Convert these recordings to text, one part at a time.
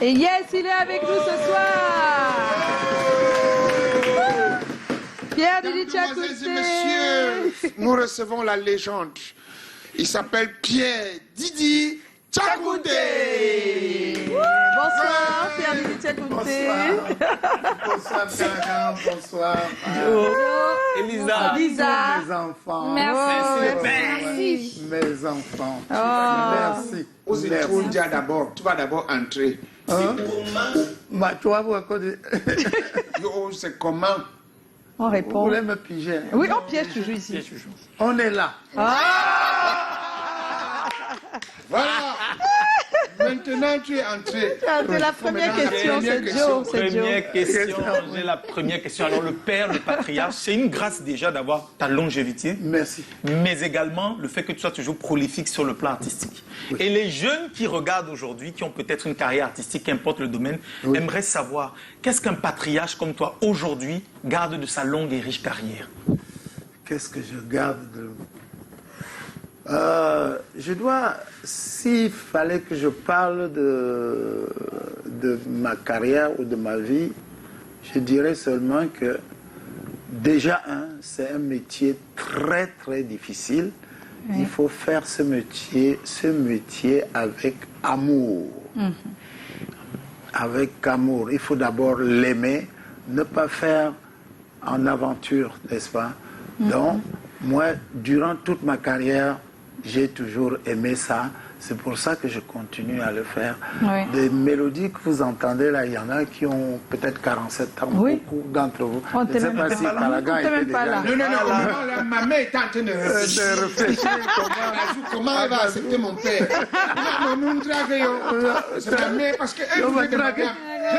Et yes, il est avec nous ce soir. Pierre Didi Mesdemoiselles et Tchakouté. messieurs, nous recevons la légende. Il s'appelle Pierre Didi Tchakouté. Bonsoir, Pierre Didi Tchakouté. Bonsoir, Karen. Bonsoir. Elisa. Lisa. Mes enfants. Merci. Mes enfants. Oh. Merci. Aux étoiles, d'abord, tu vas d'abord entrer. Hein? Tu vas vous raconter. Yo, c'est comment? On Vous répond. voulez me piger? Oui, on piège toujours ici. On est là. Voilà. Maintenant, tu es entré. C'est la première question, c'est Joe. C'est Joe. Première question, j'ai la première question. Alors, le père, le patriarche, c'est une grâce déjà d'avoir ta longévité, Merci. mais également le fait que tu sois toujours prolifique sur le plan artistique. Oui. Et les jeunes qui regardent aujourd'hui, qui ont peut-être une carrière artistique, qu'importe le domaine, aimeraient savoir qu'est-ce qu'un patriarche comme toi, aujourd'hui, garde de sa longue et riche carrière. Qu'est-ce que je garde de... je dois, s'il fallait que je parle de ma carrière ou de ma vie, je dirais seulement que déjà, c'est un métier très très difficile. Oui. Il faut faire ce métier avec amour. Avec amour. Il faut d'abord l'aimer, ne pas faire en aventure, n'est-ce pas? Donc, moi, durant toute ma carrière, j'ai toujours aimé ça. C'est pour ça que je continue à le faire. Oui. Des mélodies que vous entendez là, il y en a qui ont peut-être 47 ans, beaucoup d'entre vous. On je ne sais pas si Calagan était déjà là. Non, ma mère est en train de réfléchir. Comment elle va accepter mon père? C'est ma mère, parce que j'ai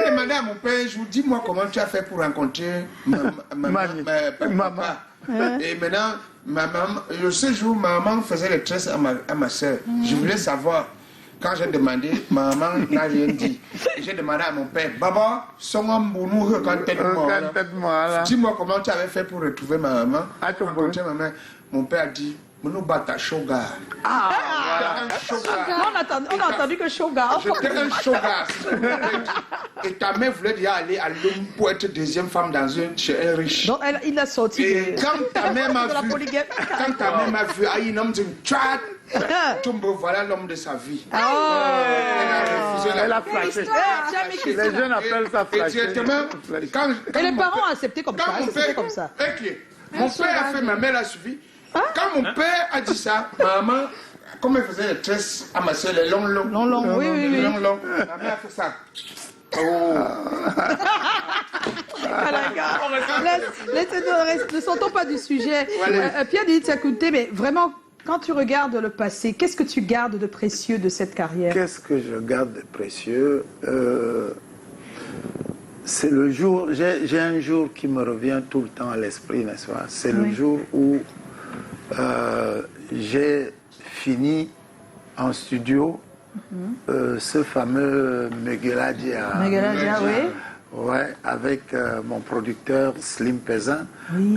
demandé à mon père, je vous dis, moi, comment tu as fait pour rencontrer maman. Et maintenant, le seul jour, maman faisait les tresses à ma soeur. Je voulais savoir. Quand j'ai demandé, maman n'a rien dit. J'ai demandé à mon père, Baba, dis-moi comment tu avais fait pour retrouver ma maman. Rencontrer ma mère. Mon père a dit, Mounobata Shogar. On a entendu que Shogar. J'étais un Shogar. Et ta mère voulait déjà aller à Londres pour être deuxième femme chez un riche. Donc il a sorti. Et quand ta mère m'a vu, voilà l'homme de sa vie. Elle a flashé. Les jeunes appellent ça flasher. Et les parents ont accepté comme ça. C'était comme ça. Mon père a fait, ma mère l'a suivi. Quand mon père a dit ça, maman, comme elle faisait les tresses à ma soeur, les longs, oui. ma mère a fait ça. Ne sortons pas du sujet. Pierre Didi Tchakouté, mais vraiment, quand tu regardes le passé, qu'est-ce que tu gardes de précieux de cette carrière? Qu'est-ce que je garde de précieux? C'est le jour, j'ai un jour qui me revient tout le temps à l'esprit, n'est-ce pas? C'est le jour où j'ai fini en studio ce fameux Megeladia. Ouais, avec mon producteur Slim Pesin.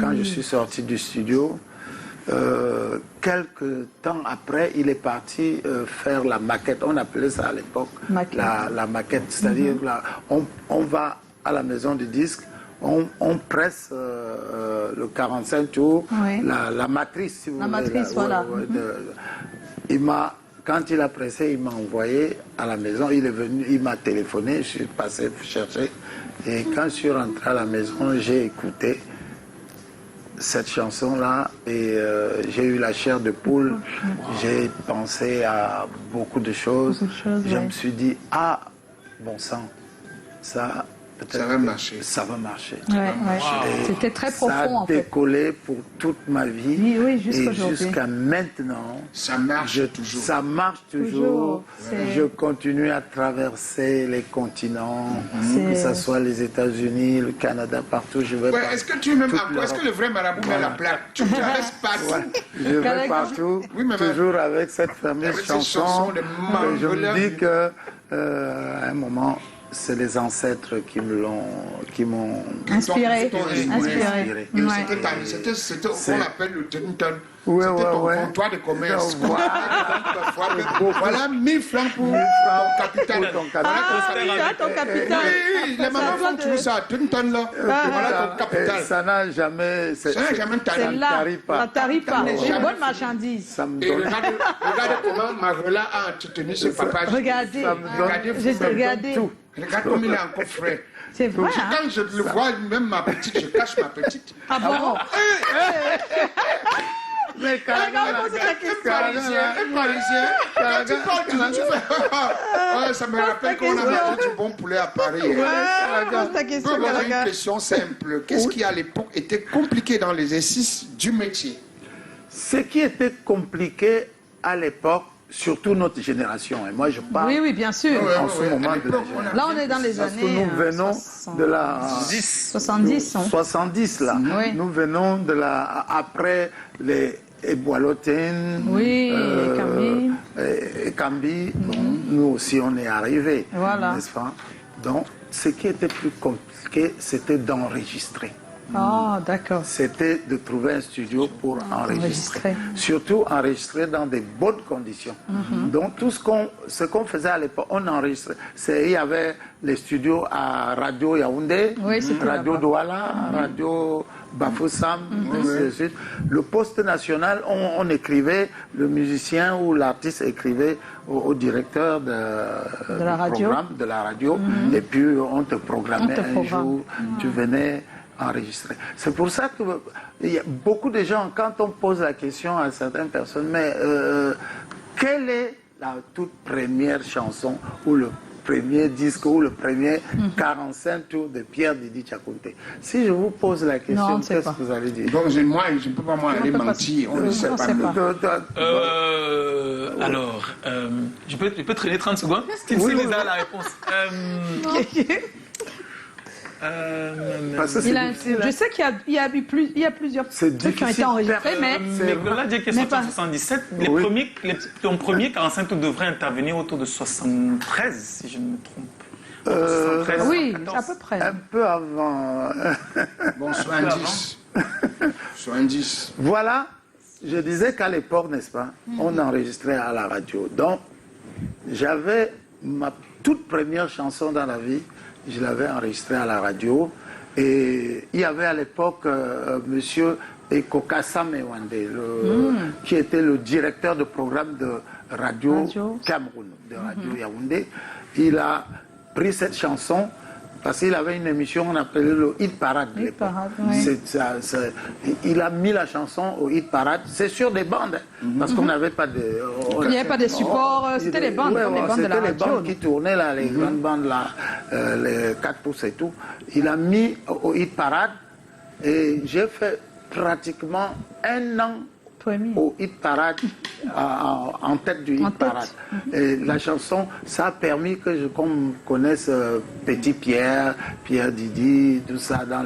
Quand je suis sorti du studio, quelques temps après, il est parti faire la maquette. On appelait ça à l'époque la maquette. C'est-à-dire, on va à la maison du disque, on presse le 45 tours, la matrice, si vous voulez. La matrice, voilà. Quand il a pressé, il m'a envoyé à la maison. Il est venu, il m'a téléphoné, je suis passé chercher. Et quand je suis rentré à la maison, j'ai écouté cette chanson-là et j'ai eu la chair de poule. J'ai pensé à beaucoup de choses. Je me suis dit, bon sang, ça... Ça va marcher. Ça va marcher. C'était très profond, en fait. Ça a décollé pour toute ma vie. Oui, et jusqu'à maintenant. Ça marche toujours. Ça marche toujours. Je continue à traverser les continents, que ce soit les États-Unis, le Canada, partout. Je vais partout. Est-ce que tu m'aimes encore? Est-ce que le vrai marabout met la plaque? Tu restes partout. Je vais partout, toujours avec cette fameuse chanson. Je me dis qu'à un moment, c'est les ancêtres qui m'ont Inspiré. inspiré. C'était ce qu'on appelle le Tenton. Ouais, C'était ton ouais. comptoir de commerce. Donc, Voilà 1000 francs pour ton capital. ton capital. Ah, ton capital. Oui, les mamans font toujours ça. Tenton là. Voilà ton capital. Ça n'a jamais... Ça n'a jamais C'est talent. là, t'arrive pas. ça t'arrive pas. n'est C'est une jamais bonne fait. marchandise. Ça me Et donne... regarde comment Marola a entretenu ce papa. Regardez, Ça me donne- regardez. tout. Regarde comme il est encore frais. C'est vrai, hein? Quand je le vois, même ma petite, je cache ma petite. Ah bon? Mais Regarde, pose la question. Un Parisien, quand tu parles, tu fais... Ouais, ça me rappelle qu'on a mangé du bon poulet à Paris. Pose ta Je question, peux poser une Galaga. question simple. Qu'est-ce qui, à l'époque, était compliqué dans l'exercice du métier? Ce qui était compliqué à l'époque, surtout notre génération, et moi je parle Oui, oui, bien sûr. en ce moment À de la l'époque, on a- génération. Là, on est dans les Parce que années nous venons 60. de la 70. Hein. 70 là. Oui. Nous venons de la après les Eboilotènes, Oui, les Kambi. et Kambi. Bon, nous aussi on est arrivés, Voilà. n'est-ce pas? Donc ce qui était plus compliqué, c'était d'enregistrer. Oh, d'accord. C'était de trouver un studio pour enregistrer. Surtout enregistrer dans des bonnes conditions. Donc tout ce qu'on faisait à l'époque, on enregistrait. Il y avait les studios à Radio Yaoundé, Oui, c'était Radio là-bas. Douala, Radio Bafoussam, ainsi de suite. Le poste national, on écrivait, le musicien ou l'artiste écrivait au directeur de la radio. programme de la radio, et puis on te programmait un programme. jour, tu venais enregistrer. C'est pour ça que il y a beaucoup de gens, quand on pose la question à certaines personnes, mais quelle est la toute première chanson ou le premier disque ou le premier 45 tours de Pierre Didi Tchakounté? Si je vous pose la Non, on question, ne sait qu'est-ce pas. que vous allez dire? Donc, moi, je ne peux pas aller peut pas- mentir. On ne sait on pas. sait pas. Alors, je peux traîner 30 secondes? Steve Oui, oui, les a oui. la réponse. Parce que c'est Il a- difficile. je sais qu'il y a plusieurs C'est trucs qui ont été difficile. enregistrés, mais Mais là, Dieu qui est mais sorti en pas- 77, Oui. ton premier 45 tours devrait intervenir autour de 73, si je ne me trompe. Euh, 73, oui, 74. à peu près. un peu avant. Bon, soit un 10. Soit un 10. Voilà, je disais qu'à l'époque, n'est-ce pas, on enregistrait à la radio. Donc, j'avais ma toute première chanson dans la vie, je l'avais enregistrée à la radio. Et il y avait à l'époque monsieur Ekokassa Mewande, qui était le directeur de programme de radio Cameroun, de Radio Yaoundé. Il a pris cette chanson parce qu'il avait une émission qu'on appelait le Hit Parade. à Hit l'époque. Parade, oui. Il a mis la chanson au Hit Parade. C'est sur des bandes, hein, parce qu'on n'avait pas de... Il n'y avait pas de support, c'était les bandes, Ouais, comme les bandes de la c'était les radio. bandes qui tournaient là, les grandes bandes là, les 4 pouces et tout. Il a mis au Hit Parade et j'ai fait pratiquement un an Premier. au Hit Parade, en tête du En Hit tête. Parade. Et la chanson, ça a permis que qu'on connaisse Petit Pierre, Pierre Didi, tout ça dans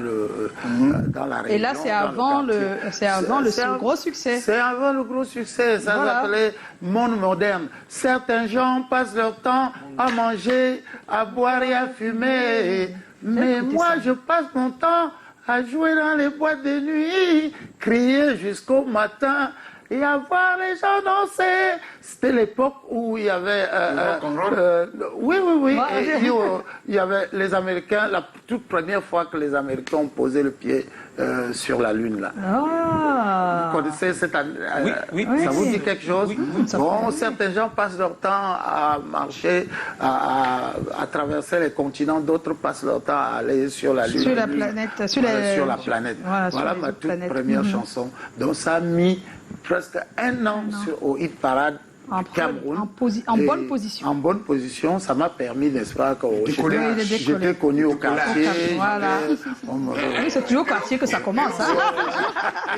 la région. Et là, c'est dans avant quartier. c'est avant le C'est un- gros succès. C'est avant le gros succès. Ça Voilà. s'appelait Monde moderne. Certains gens passent leur temps à manger, à boire et à fumer. Mais écouté moi, ça. je passe mon temps à jouer dans les boîtes de nuit, crier jusqu'au matin et à voir les gens danser. C'était l'époque où il y avait... oui. Ouais. Et il y avait les Américains, la toute première fois que les Américains ont posé le pied sur la Lune, là. Ah. Vous connaissez cette année? Oui. Ça vous dit quelque chose? Ça Bon, certains gens passent leur temps à marcher, à traverser les continents, d'autres passent leur temps à aller sur la Lune. Sur la planète, sur la planète. Voilà, sur Voilà les ma autres toute planètes. première chanson. Donc ça a mis presque un an au Hit Parade En du Cameroun. en Et bonne position. En bonne position, ça m'a permis, n'est-ce pas, que Décoller. Oui, de décoller. j'étais connu au quartier. Voilà. on me- Oui, c'est toujours au quartier que ça commence. Hein?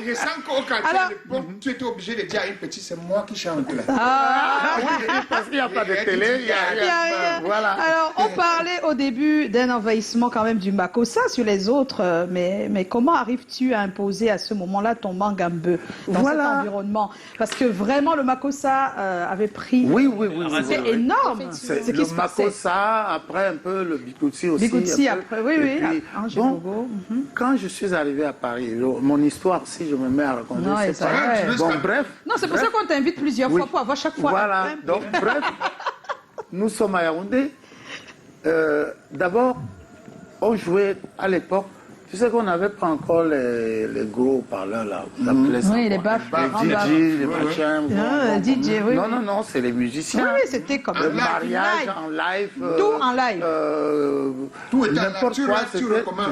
Et je sens qu'au quartier, Alors- à l'époque, tu étais obligé de dire à une petite, c'est moi qui chante là. Ah. Parce qu'il n'y a pas de télé, il y a Il y a rien. Voilà. Alors, on parlait au début d'un envahissement quand même du Makossa sur les autres, mais comment arrives-tu à imposer à ce moment-là ton Mangambeu dans Voilà. cet environnement? Parce que vraiment, le Makossa, avait pris. Oui. C'est énorme. C'est ce qui le se passait. Makossa, après un peu le Bikutsi aussi. Bikutsi un peu. après, oui. Et puis, Angers bon, Bogo. quand je suis arrivé à Paris, mon histoire, si je me mets à raconter, Non, c'est c'est pas... vrai. Bon, bref. Non, c'est pour ça qu'on t'invite plusieurs fois pour avoir chaque fois. Voilà, un donc bref, nous sommes à Yaoundé. D'abord, on jouait à l'époque. Tu sais qu'on n'avait pas encore les gros parleurs là. Oui, les baffes. Les DJ, les machins. DJ, oui. Non, c'est les musiciens. Oui, c'était comme Le mariage en live. Tout en live. Tout est en N'importe live, quoi, tu recommences.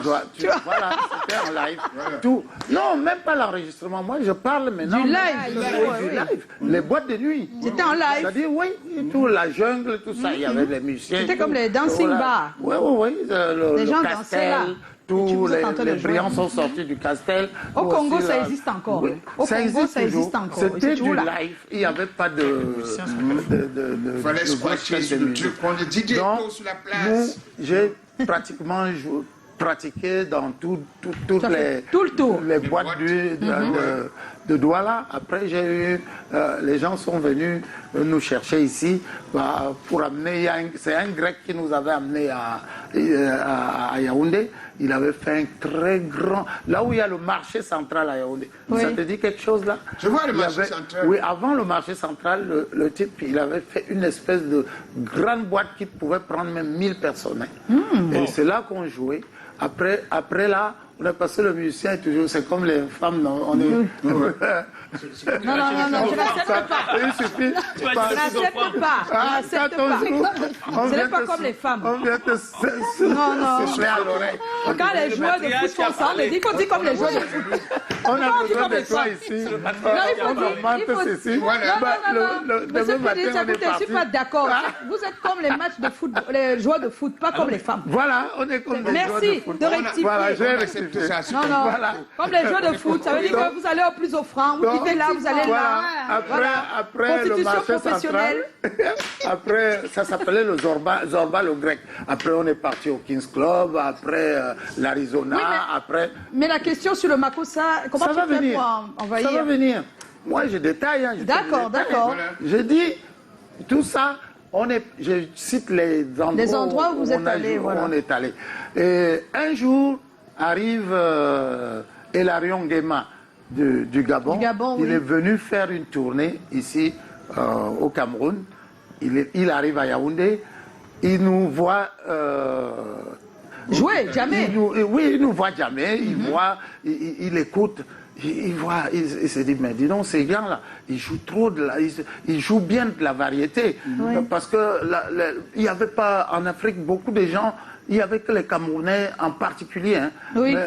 Voilà, c'était en live. Tout. Non, même pas l'enregistrement. Moi, je parle maintenant. Du live. Du live. Les boîtes de nuit. C'était en live. C'est-à-dire, oui, tout, la jungle, tout ça. Il y avait les musiciens. C'était comme les dancing bars. Oui. Les gens le dansaient là. Castel. Tous vous êtes en train de les jouer. brillants sont sortis du Castel. Au Nous Congo, aussi, ça là, existe encore. oui, Au ça Congo, existe ça existe encore. C'était C'est du toujours là. live. Il n'y avait pas de... Il fallait scratcher sur le truc, prendre le DJ Donc, sur la place. j'ai pratiquement pratiqué dans toutes Ça fait tout le tour. les boîtes de Douala. Après, j'ai eu... les gens sont venus nous chercher ici pour amener... C'est un grec qui nous avait amené à Yaoundé. Il avait fait un très grand... Là où il y a le marché central à Yaoundé. Oui. Ça te dit quelque chose là? Je vois le marché central. Oui, avant le marché central, le type, il avait fait une espèce de grande boîte qui pouvait prendre même 1000 personnes. Et c'est là qu'on jouait. Après là, on a passé le musicien et toujours, c'est comme les femmes, non, on est... Non, je n'accepte pas. Il suffit. Je n'accepte pas. Je n'accepte pas. Ce n'est pas comme les femmes. On vient te Non. souffler à l'oreille. Quand les joueurs de foot font ça, on dit qu'on dit comme les joueurs de foot. On a on dit besoin comme de les toi femmes. ici. Non, il faut ceci. Non. Monsieur Demain matin, Félix, on est écoutez, je ne parti. suis pas d'accord. Vous êtes comme les matchs de foot, les joueurs de foot, pas comme les femmes. Voilà, on est comme des joueurs de Merci foot. de rectifier. Voilà, j'ai On rectifié. accepte ça. Non, Voilà. comme les joueurs de foot, ça veut dire que vous allez au plus offrant, vous quittez là, vous allez Voilà. là. Après le Constitution marché professionnelle. central, après, ça s'appelait le Zorba le grec. Après, on est parti au Kings Club, après l'Arizona, Oui, après... Mais la question sur le Makossa, comment Ça tu va fais venir. pour envahir? Ça va venir. Moi, je détaille. Hein, D'accord. Je dis, tout ça, je cite les endroits où vous êtes allés, voilà. on est allé. Et un jour, arrive Elarion Guéma du Gabon. Il est venu faire une tournée ici au Cameroun. Il arrive à Yaoundé. Il nous voit... jouer, jamais. Il nous voit jamais. Il voit, il écoute. Il se dit, mais dis donc, ces gars-là, ils jouent trop ils jouent bien de la variété. Parce que il n'y avait pas en Afrique beaucoup de gens, il n'y avait que les Camerounais en particulier. Hein,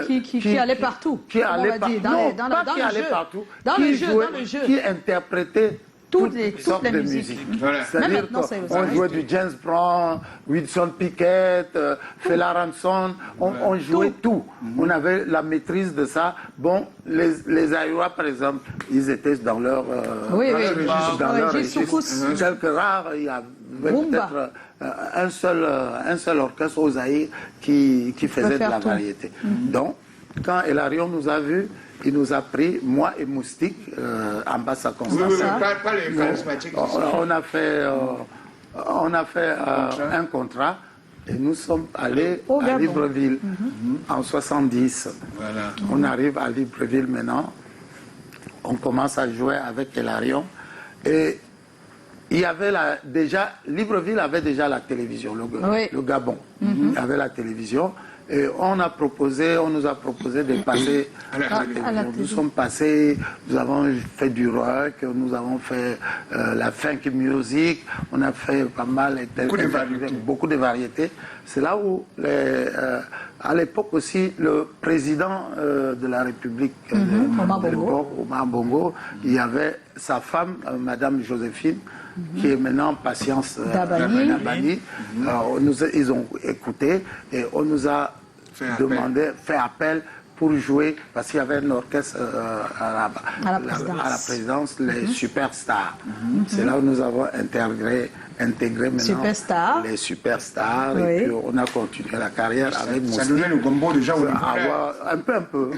qui allaient partout. Qui allaient partout. Non, pas qui allaient partout. Qui jouaient, qui interprétaient toutes sortes de musique. C'est-à-dire qu'on jouait du James Brown, Wilson Pickett, Fela Ranson, on jouait tout. On avait la maîtrise de ça. Bon, les Aïwa, par exemple, ils étaient dans leur registre. Quelques rares, il y avait peut-être un seul orchestre aux Zaïre qui faisait de la variété. Donc, quand Elarion nous a vus, il nous a pris, moi et Moustique, en bas à Constance. Pas les charismatiques. On a fait un contrat et nous sommes allés à Libreville en 70. Voilà. On arrive à Libreville maintenant. On commence à jouer avec Elarion. Et il y avait Libreville avait déjà la télévision, le Gabon. Il y avait la télévision. Et on nous a proposé de passer à la télévision. Nous sommes passés, nous avons fait du rock, nous avons fait la funk music, on a fait pas mal, beaucoup de variétés. C'est là où, à l'époque aussi, le président de la République, Omar Bongo, il y avait sa femme, Madame Joséphine, qui est maintenant Patience Dabani. Ils ont écouté et on nous a fait appel pour jouer, parce qu'il y avait un orchestre à la présidence, les superstars. C'est là où nous avons intégré maintenant les superstars. Et puis on a continué la carrière avec Moustique. Ça donnait le gombo déjà au Un peu.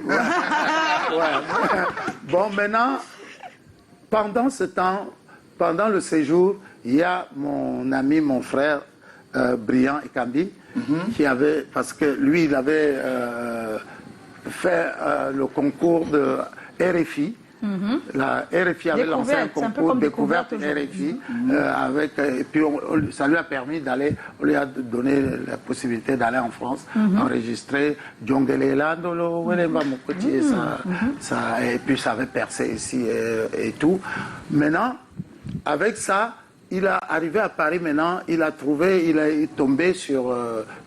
Bon, maintenant, pendant ce temps, pendant le séjour, il y a mon ami, mon frère, Brian Ekambi, qui avait, parce que lui, il avait fait le concours de RFI. La RFI avait lancé un concours découverte RFI et puis ça lui a permis d'aller, on lui a donné la possibilité d'aller en France, enregistrer Djongele Landolo, et puis ça avait percé ici et tout. Maintenant, avec ça, il est arrivé à Paris maintenant, il est tombé sur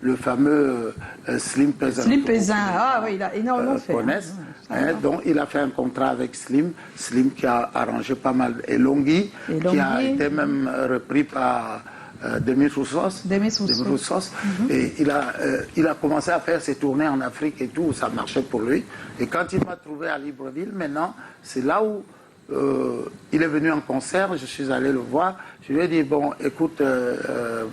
le fameux Slim Peasant. Slim Peasant, ah oui, il a énormément fait. Donc il a fait un contrat avec Slim qui a arrangé pas mal. Et Longhi, qui a été même repris par Demis Roussos. Et il a commencé à faire ses tournées en Afrique et tout, ça marchait pour lui. Et quand il m'a trouvé à Libreville, maintenant, c'est là où il est venu en concert, je suis allé le voir, je lui ai dit, bon, écoute,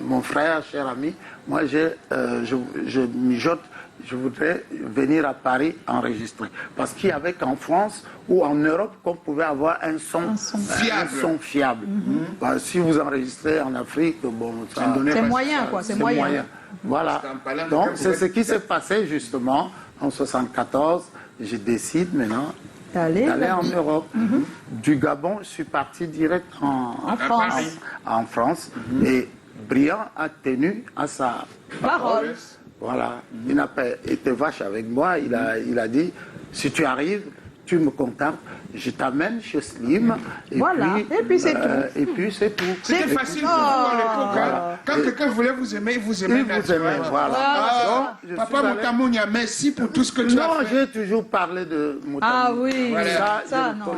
mon frère, cher ami, moi je mijote, je voudrais venir à Paris enregistrer. Parce qu'il n'y avait qu'en France ou en Europe qu'on pouvait avoir un son fiable. Bah, si vous enregistrez en Afrique, bon, c'est moyen, quoi, c'est moyen. Voilà, donc c'est ce qui s'est passé justement en 1974, je décide maintenant d'aller en Europe. Du Gabon, je suis parti direct en France. Et Brian a tenu à sa parole. Voilà, il n'a pas été vache avec moi, il a dit, si tu arrives, tu me contactes, je t'amène chez Slim, et puis c'est tout. Et puis c'est tout. C'était facile pour vous à l'époque. Quand quelqu'un voulait vous aimer, il vous aimait naturellement. Voilà. Papa Moutamonia, merci pour tout ce que tu as fait. Non, j'ai toujours parlé de Moutamonia. Ah oui,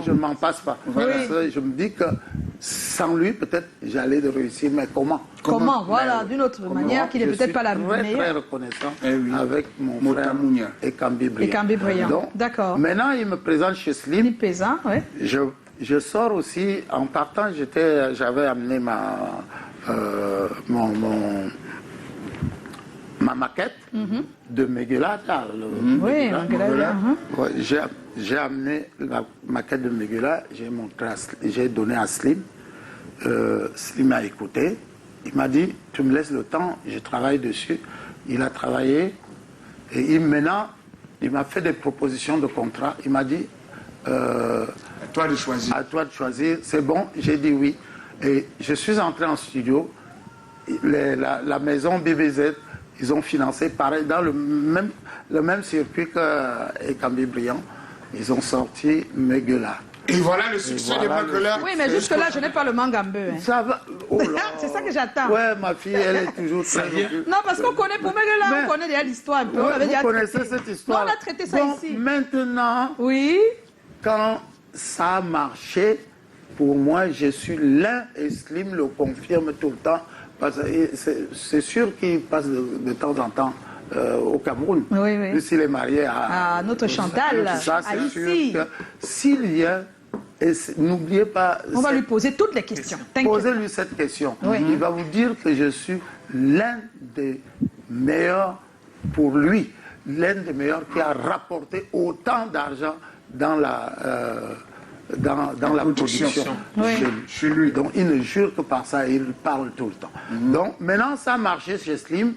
je ne m'en passe pas. Je me dis que sans lui, peut-être j'allais réussir, mais comment? Voilà, d'une autre manière, qui n'est peut-être pas la meilleure. Je suis très reconnaissant avec mon frère Ekambi Briand. D'accord. Maintenant, il me présente chez Slim. Peasant, ouais. Je sors aussi, en partant, j'avais amené ma maquette de Megula. J'ai amené la maquette de Megula, j'ai donné à Slim. Slim a écouté. Il m'a dit, tu me laisses le temps, je travaille dessus. Il a travaillé et maintenant, il m'a fait des propositions de contrat. Il m'a dit, à toi de choisir. À toi de choisir, c'est bon, j'ai dit oui. Et je suis entré en studio. La maison BBZ, ils ont financé pareil, dans le même circuit qu'Ekambi Briand. Ils ont sorti Megula. Et voilà le succès de Megula. Oui, mais jusque-là, je n'ai pas le mangambeu. Ça va. Oh c'est ça que j'attends. Ouais, ma fille, elle est toujours très bien. Non, parce qu'on connaît pour Megula, on connaît déjà l'histoire un peu. Vous connaissez cette histoire. On a traité ça ici. Maintenant, quand ça a marché, pour moi, je suis l'un, et Slim le confirme tout le temps. Parce que c'est sûr qu'il passe de temps en temps au Cameroun. Oui. S'il est marié à notre Chantal, ça, c'est sûr que s'il vient, n'oubliez pas... On va lui poser toutes les questions. Posez-lui cette question. Il va vous dire que je suis l'un des meilleurs pour lui, l'un des meilleurs qui a rapporté autant d'argent dans la production chez lui. Donc il ne jure que par ça, il parle tout le temps. Donc maintenant ça a marché chez Slim.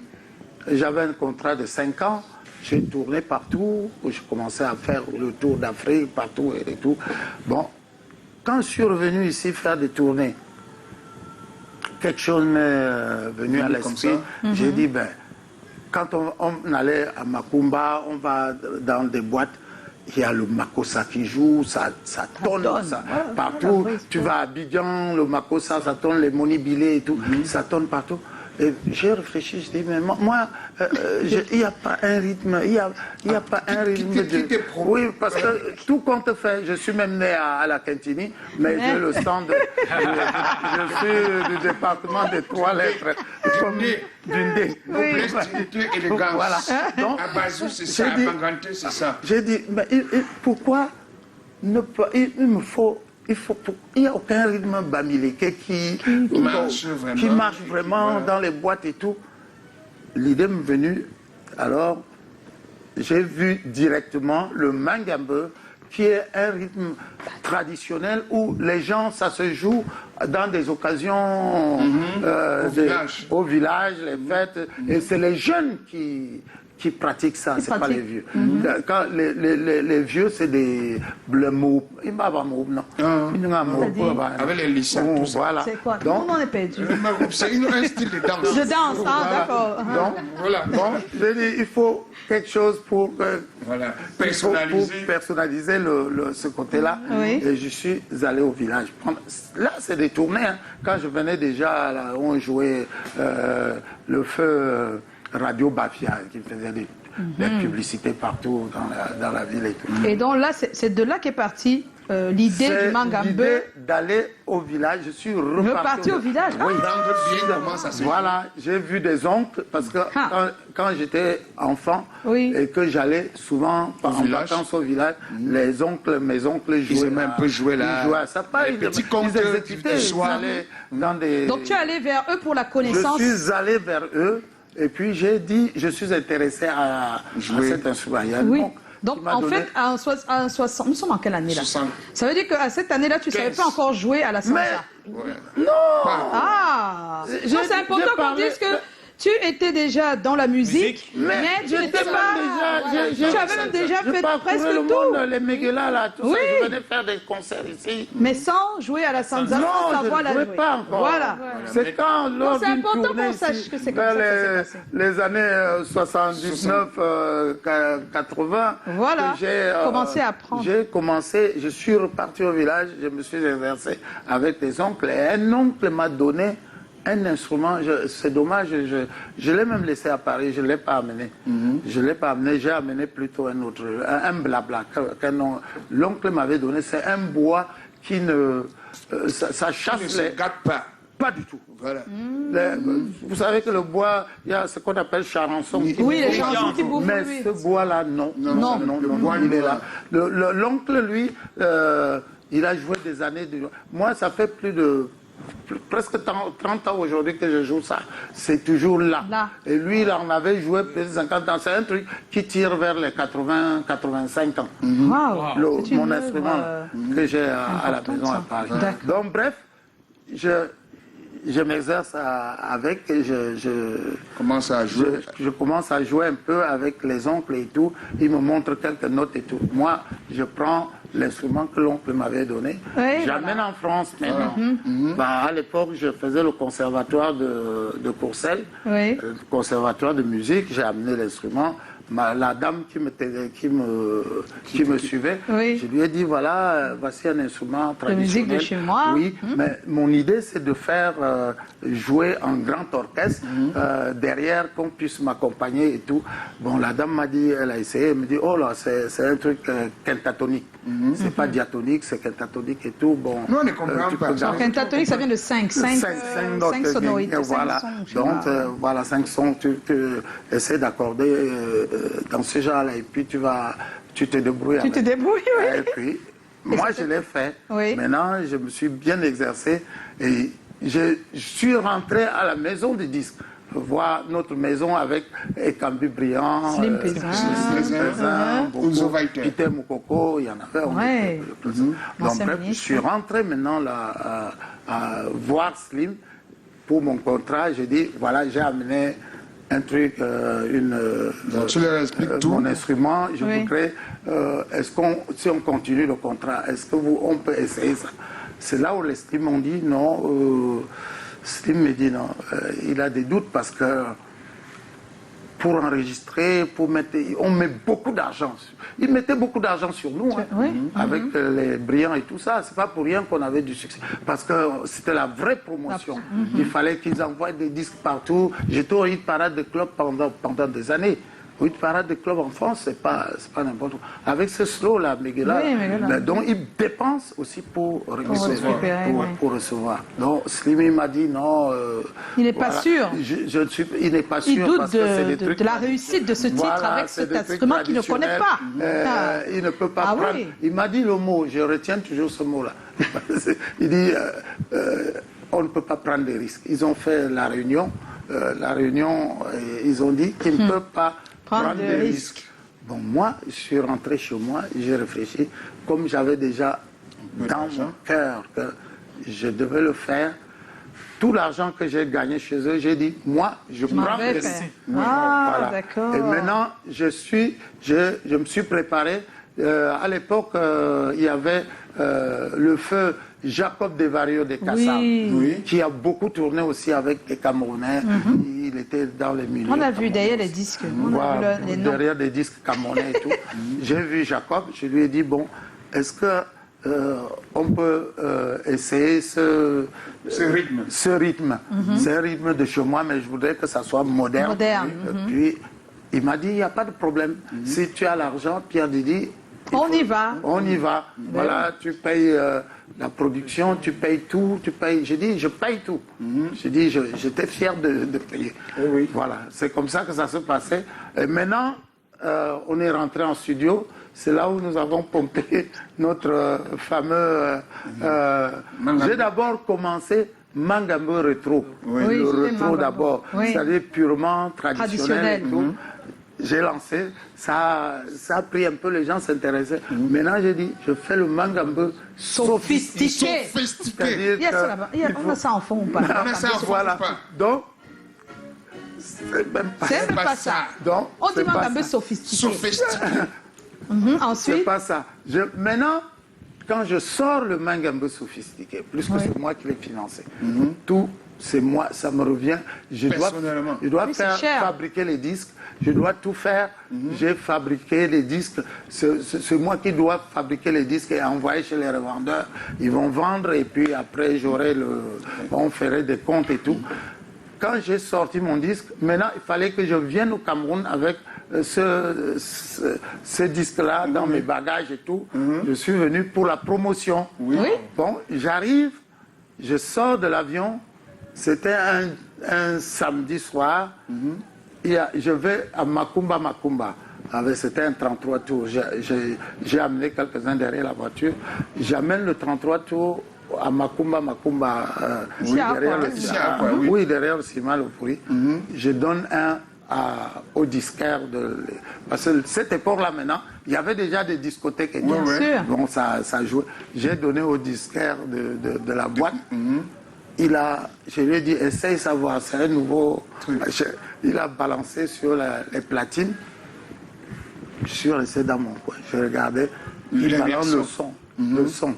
J'avais un contrat de 5 ans. J'ai tourné partout. Je commençais à faire le tour d'Afrique partout et tout. Bon, quand je suis revenu ici faire des tournées, quelque chose m'est venu à l'esprit. J'ai dit, quand on allait à Macumba, on va dans des boîtes, il y a le Makossa qui joue, ça tonne. Partout. Tu vas à Abidjan, le Makossa, ça tonne, les Monibilé et tout, ça tonne partout. Et j'ai réfléchi, je dis, mais moi, il n'y a pas un rythme, il n'y a pas un rythme de... Oui, parce que tout compte fait, je suis même né à la Quintini, mais j'ai le sang de... je suis du département des 3 lettres, comme d'une dé. Voilà. Donc, à Bazou, c'est ça, à Banganté, c'est ça. J'ai dit, mais pourquoi ne pas... Il n'y a aucun rythme bamileke qui marche vraiment dans les boîtes et tout. L'idée m'est venue, alors j'ai vu directement le mangambeu qui est un rythme traditionnel où les gens, ça se joue dans des occasions au village, les fêtes, et c'est les jeunes qui pratiquent ça, c'est pas les vieux. Quand les vieux, c'est des bleus mots. Il m'a pas mot, non. Avec les lycéens, tout ça. Voilà. C'est quoi? Donc, Comment on est perdu? C'est un style de danse. Je danse, d'accord. Donc, Voilà. bon, je dis, il faut quelque chose pour, Voilà. pour Personnaliser. personnaliser ce côté-là. Oui. Et je suis allé au village. Là, c'est des tournées. Hein. Quand je venais déjà, là, on jouait le feu Radio Bafia, qui faisait des publicités partout dans la ville et tout. Et donc là, c'est de là qu'est partie l'idée du Mangambeu. L'idée d'aller au village. Je suis Reparti au village. Oui. Prendre bien comment ça se fait. Voilà, j'ai vu des oncles parce que quand j'étais enfant et que j'allais souvent en vacances au village, les oncles, mes oncles jouaient. Ils aimaient un peu jouer là. Ils jouaient à ça. Pas, Les petits contes ils exécutaient, du ils soir. allaient dans des... Donc tu es allé vers eux pour la Je connaissance. suis allé vers eux et puis j'ai dit, je suis intéressé à cet instrument. Il y a Oui. donc, Donc qui m'a en donné- fait, en 60, nous sommes en quelle année là? 60. Ça veut dire qu'à cette année-là, tu ne savais 15. pas encore jouer à la salsa. Ouais. Non. Ah, J'ai- non, c'est important j'ai qu'on parlé- dise que tu étais déjà dans la musique, mais tu j'étais n'étais même pas. déjà, Tu avais même déjà je fait parcourais presque le tout. monde, les Méguelas là, tout Oui. ça. Je venais faire des concerts ici. Mais sans jouer à la salsa, Non, sans je savoir ne la jouais jouer. pas encore. Voilà. C'est quand, lors c'est d'une important tournée qu'on sache ici, que c'est comme dans ça que ça s'est passé. les années 79, 80, Voilà. que j'ai Commencé à apprendre. J'ai commencé, je suis reparti au village, je me suis exercé avec des oncles, et un oncle m'a donné un instrument, c'est dommage, je l'ai même laissé à Paris, je ne l'ai pas amené. Je ne l'ai pas amené, j'ai amené plutôt un autre, un blabla. L'oncle m'avait donné, c'est un bois qui ne... ça chasse Il ne se les... gâte pas. Pas du tout. Voilà. Vous savez que le bois, il y a ce qu'on appelle charançon. qui Oui, les bouffent. chansons qui bouffent. Mais oui. ce bois-là, non. Non. Le bois, il est non. là. L'oncle, lui, il a joué des années. Moi, ça fait presque 30 ans aujourd'hui que je joue ça. C'est toujours là. Et lui, il en avait joué plus de 50 ans. C'est un truc qui tire vers les 80, 85 ans. Wow. C'est une Mon œuvre, instrument que j'ai à la maison à Paris. Donc, bref, je m'exerce avec et Commence à jouer. je commence à jouer un peu avec les oncles et tout. Ils me montrent quelques notes et tout. Moi, je prends l'instrument que l'oncle m'avait donné. Oui, J'amène en France maintenant. À l'époque, je faisais le conservatoire de Courcelles, Oui. le conservatoire de musique. J'ai amené l'instrument. La dame qui me suivait, Oui. je lui ai dit, voilà, voici un instrument traditionnel. musique de chez moi. Oui, mais mon idée, c'est de faire jouer en grand orchestre, derrière, qu'on puisse m'accompagner et tout. Bon, la dame m'a dit, elle a essayé, elle me dit, oh là, c'est un truc pentatonique. C'est pas diatonique, c'est pentatonique et tout. Bon, Nous, on ne comprend pas. Donc, pentatonique, ça vient de 5. 5 notes, sonorités. voilà. Cinq sons, je sais Donc, pas. voilà, 5 sons, tu essaies d'accorder dans ce genre-là, et puis tu te débrouilles. Tu te débrouilles, oui. Et puis, moi, je l'ai fait. Oui. Maintenant, je me suis bien exercé, et je suis rentré à la maison du disque. Voir notre maison avec Ekambi Briand, Slim Pézin, Ouzo Vaiter. Peter Moukoko, il y en avait. Ouais. Donc, Ancien bref, je ministre. suis rentré maintenant là, à voir Slim pour mon contrat. J'ai dit, voilà, j'ai amené un truc, Donc, tu leur expliques tout. mon instrument. Je Oui. voudrais, si on continue le contrat, est-ce qu'on peut essayer ça? C'est là où les Slim m'ont dit non. Slim me dit non, il a des doutes parce que pour enregistrer, on met beaucoup d'argent. Ils mettaient beaucoup d'argent sur nous, hein, Oui. avec les brillants et tout ça. C'est pas pour rien qu'on avait du succès. Parce que c'était la vraie promotion. Il fallait qu'ils envoient des disques partout. J'étais au hit parade de club pendant des années. Au hit parade de club en France, c'est pas n'importe quoi. Avec ce slow-là, Méguela, Oui, Méguela. donc ils dépensent aussi pour récupérer, oui. pour recevoir. Donc Slimmy m'a dit non. Il n'est pas sûr. Il n'est pas sûr. Il doute parce que c'est des trucs de la réussite de ce titre Voilà, avec c'est cet des trucs instrument qu'il ne connaît pas. Il ne peut pas Ah prendre. oui. Il m'a dit le mot, je retiens toujours ce mot-là. Il dit on ne peut pas prendre des risques. Ils ont fait la réunion. Ils ont dit qu'ils ne peuvent pas prendre des risques. Bon, moi, je suis rentré chez moi, j'ai réfléchi, comme j'avais déjà dans mon cœur que je devais le faire. Tout l'argent que j'ai gagné chez eux, j'ai dit, moi, je prends le risque. Ah, d'accord. Et maintenant, je me suis préparé. À l'époque, il y avait le feu Jacob Desvarieux de Kassam, qui a beaucoup tourné aussi avec les Camerounais. Il était dans les milieux. On a vu derrière les disques. Derrière des disques camerounais et tout. J'ai vu Jacob, je lui ai dit, bon, est-ce que on peut essayer ce rythme. C'est un rythme de chez moi, mais je voudrais que ça soit moderne. Et puis, il m'a dit, il n'y a pas de problème. Si tu as l'argent, Pierre Didi, on y va. On y va. Voilà, tu payes la production, tu payes tout, tu payes. J'ai dit, je paye tout. J'ai dit, j'étais fier de payer. Voilà, c'est comme ça que ça se passait. Et maintenant, on est rentré en studio. C'est là où nous avons pompé notre fameux... J'ai d'abord commencé Mangambo Retro. Le retro d'abord. C'est-à-dire purement traditionnel et tout. J'ai lancé, ça a pris un peu, les gens s'intéressaient. Maintenant, j'ai dit, je fais le Mangambo sophistiqué. On a ça en fond ou pas? On a ça en fond ou pas? Donc, c'est même pas ça. Donc, on dit Mangambo sophistiqué. Ensuite? C'est pas ça. Maintenant, quand je sors le Mangambo sophistiqué, plus que c'est moi qui l'ai financé, tout, c'est moi, ça me revient. Je dois fabriquer les disques. Je dois tout faire. J'ai fabriqué les disques. C'est moi qui dois fabriquer les disques et envoyer chez les revendeurs. Ils vont vendre et puis après, on ferait des comptes et tout. Quand j'ai sorti mon disque, maintenant, il fallait que je vienne au Cameroun avec ce disque-là dans mes bagages et tout. Je suis venu pour la promotion. Bon, j'arrive, je sors de l'avion. C'était un samedi soir. Je vais à Makumba. C'était un 33 tours. J'ai amené quelques-uns derrière la voiture. J'amène le 33 tours à Makumba. Derrière le Cima Lopuri. Je donne un au disquaire. Parce que cette époque-là, maintenant, il y avait déjà des discothèques. Bien sûr. Bon, ça jouait. J'ai donné au disquaire de la boîte. Je lui ai dit, essaye savoir, c'est un nouveau truc. Il a balancé sur les platines. Je suis resté dans mon coin. Je regardais. Il balance le son. Le son.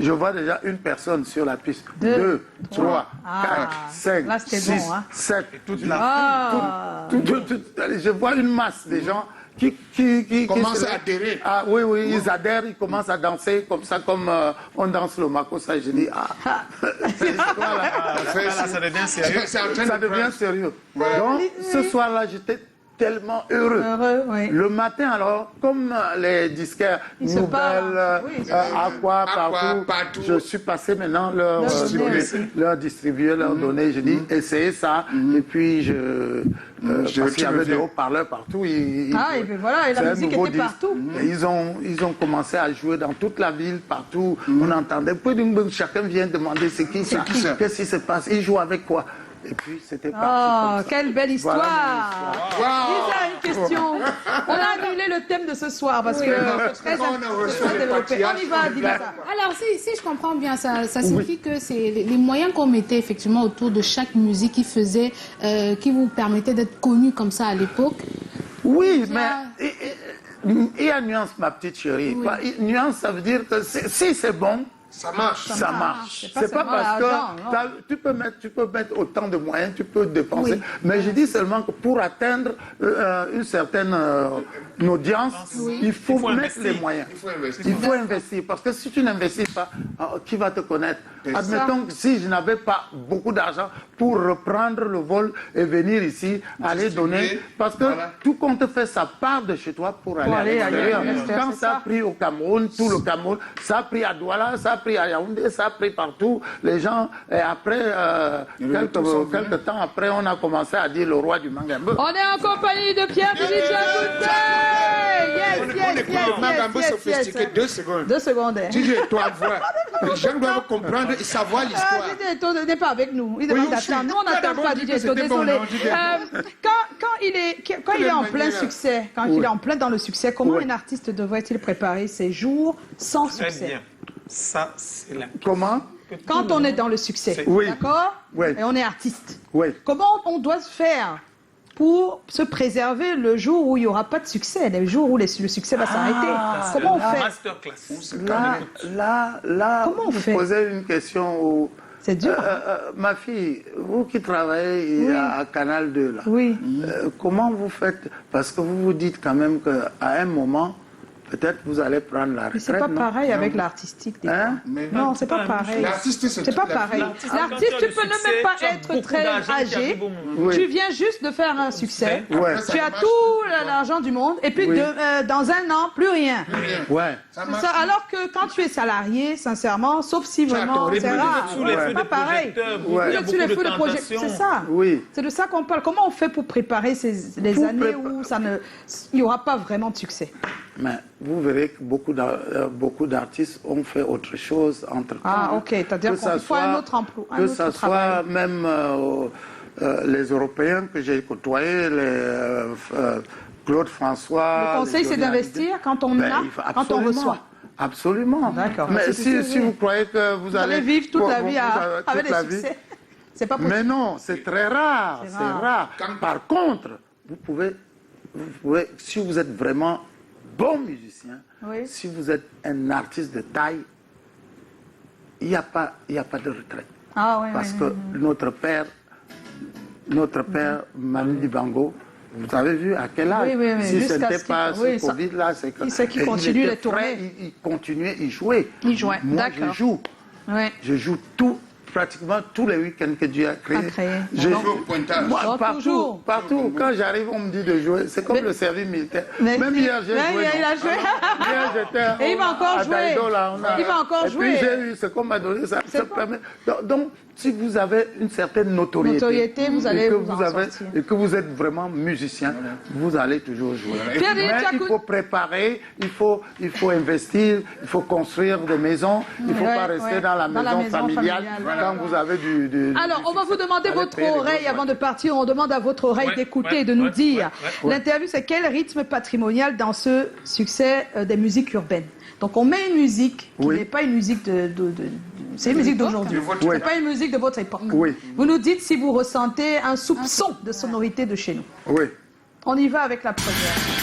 Je vois déjà une personne sur la piste. 2, 3, 4, 5, 6, 7. Je vois une masse de gens qui commencent à adhérer. Ah oui, ils adhèrent, ils commencent à danser comme ça, comme on danse le makossa. Je dis, ça devient sérieux. Ça devient sérieux. Donc, ce soir-là, j'étais tellement heureux. Le matin, alors, comme les disquaires Nouvelles, Aqua, partout, je suis passé maintenant leur distribuer, leur donner. Je dis, essayez ça. Et puis, parce qu'il y avait des haut-parleurs partout. Et puis voilà, et la musique était partout. Et ils ont commencé à jouer dans toute la ville, partout. On entendait. Chacun vient demander c'est qui ça, qu'est-ce qui se passe, ils jouent avec quoi. Et puis c'était parti. Oh, quelle belle histoire! Voilà Lisa, une question. On a annulé le thème de ce soir parce que c'est très développé. On y va, Lisa. Alors, si je comprends bien, ça signifie que c'est les moyens qu'on mettait effectivement autour de chaque musique qui vous permettait d'être connu comme ça à l'époque. Oui, mais il y a nuance, ma petite chérie. Nuance, ça veut dire que si c'est bon, ça marche. Ça marche. C'est pas parce que tu peux mettre autant de moyens, tu peux dépenser. Mais je dis seulement que pour atteindre une certaine audience, il faut mettre les moyens. Il faut investir. Parce que si tu n'investis pas, qui va te connaître? Admettons que si je n'avais pas beaucoup d'argent pour reprendre le vol et venir ici, aller donner. Parce que tout compte fait sa part de chez toi pour aller ailleurs. Quand ça a pris au Cameroun, tout le Cameroun, ça a pris à Douala, ça a pris à Yaoundé, ça a pris partout. Les gens, et après, quelques temps après, on a commencé à dire le roi du Mangambo. On est en compagnie de Pierre Didi Diakouté. Yes. Magambo sophistiqué, 2 secondes. 2 secondes. Si je t'envoie, les gens doivent comprendre et savoir l'histoire. DJ Eto n'est pas avec nous. Il demande d'attendre. Nous, on n'attend pas DJ Eto, désolé. Quand il est en plein succès, quand il est en plein dans le succès, comment un artiste devrait-il préparer ses jours sans Très succès? bien. Ça, c'est la Comment? Quand on est dans le succès, Oui. d'accord? Oui. Et on est artiste. Oui. Comment on doit se faire pour se préserver le jour où il n'y aura pas de succès, le jour où le succès va s'arrêter? Comment on fait? Masterclass. Là, Comment on vous fait? posez une question où... C'est dur. Ma fille, vous qui travaillez Oui. à Canal 2, là, Oui. comment vous faites? Parce que vous vous dites quand même qu'à un moment, peut-être vous allez prendre la retraite. Mais c'est pas non? pareil avec l'artistique. des Hein? Mais Non, c'est pas pareil. l'artiste, C'est pas pareil. L'artiste, tu peux ne même pas être très âgé. Oui. Tu viens juste de faire un succès. Ouais. Tu as tout l'argent du monde et puis Oui. dans un an, plus rien. Ouais. Ça C'est marche. ça. Alors que quand tu es salarié, sincèrement, sauf si vraiment ton c'est rythme de rare, vie. Sous les c'est feux pas des pareil. projecteurs, Ouais. il y a Vous êtes sous les beaucoup feux de de projet. tentations. C'est ça. Oui. C'est de ça qu'on parle. Comment on fait pour préparer les Pour années où il n'y aura pas vraiment de succès? Mais vous verrez que beaucoup d'artistes ont fait autre chose entre-temps. Ah, ok. C'est-à-dire qu'il faut un autre emploi, un Que autre ce travail. soit même les Européens que j'ai côtoyés, Claude François... Le conseil, les c'est Johnny d'investir quand on Ben, a, il faut quand on absolument. reçoit. Absolument. D'accord. Mais C'est si, tout, si oui. vous croyez que vous Vous allez vivre toute la vie avec toute la des vie, succès. C'est pas possible. mais non, c'est très rare. C'est C'est rare. rare. Par contre, vous pouvez, si vous êtes vraiment bon musicien, Oui. si vous êtes un artiste de taille, il n'y a pas de retraite. Ah, oui, Parce oui, que notre père, Manu Dibango, vous avez vu à quel âge? Oui, oui, oui. Si ce Jusqu'à n'était ce pas qu'il- oui, ce ça- Covid-là, c'est que... c'est qu'il Et continue était les tournées. frais, il continuait, il jouait. Il jouait, Moi, d'accord. je joue. oui. Je joue pratiquement tous les week-ends que Dieu a créé. A créé. Je Je D'accord. veux au pointage. Moi, Oh, partout, toujours. partout. Quand j'arrive, on me dit de jouer. C'est comme Mais- le service militaire. Mais- Même hier, j'ai Ouais, joué. il non? a joué. Hier, j'étais Et il va encore à jouer. Daïdo, là, Il va encore et jouer. puis j'ai eu ce qu'on m'a donné. Ça C'est bon. permet... Donc, si vous avez une certaine notoriété, Vous allez et que vous en sortir. et que vous êtes vraiment musicien, vous allez toujours jouer. Pierre, Mais tu as il faut préparer, il faut investir, il faut construire des maisons. Il ne faut Ouais, pas rester ouais. dans la Dans la maison maison familiale familiale. quand vous avez du Alors, on va vous demander Allez votre payer les oreille grosses avant de partir. On demande à votre oreille Ouais, d'écouter ouais, et de nous ouais, dire. ouais, L'interview, c'est quel rythme patrimonial dans ce succès des musiques urbaines? Donc, on met une musique qui Oui. n'est pas une musique c'est une musique d'aujourd'hui. De votre C'est époque. pas une musique de votre époque. Oui. Vous nous dites si vous ressentez un soupçon de sonorité de chez nous. Oui. On y va avec la première.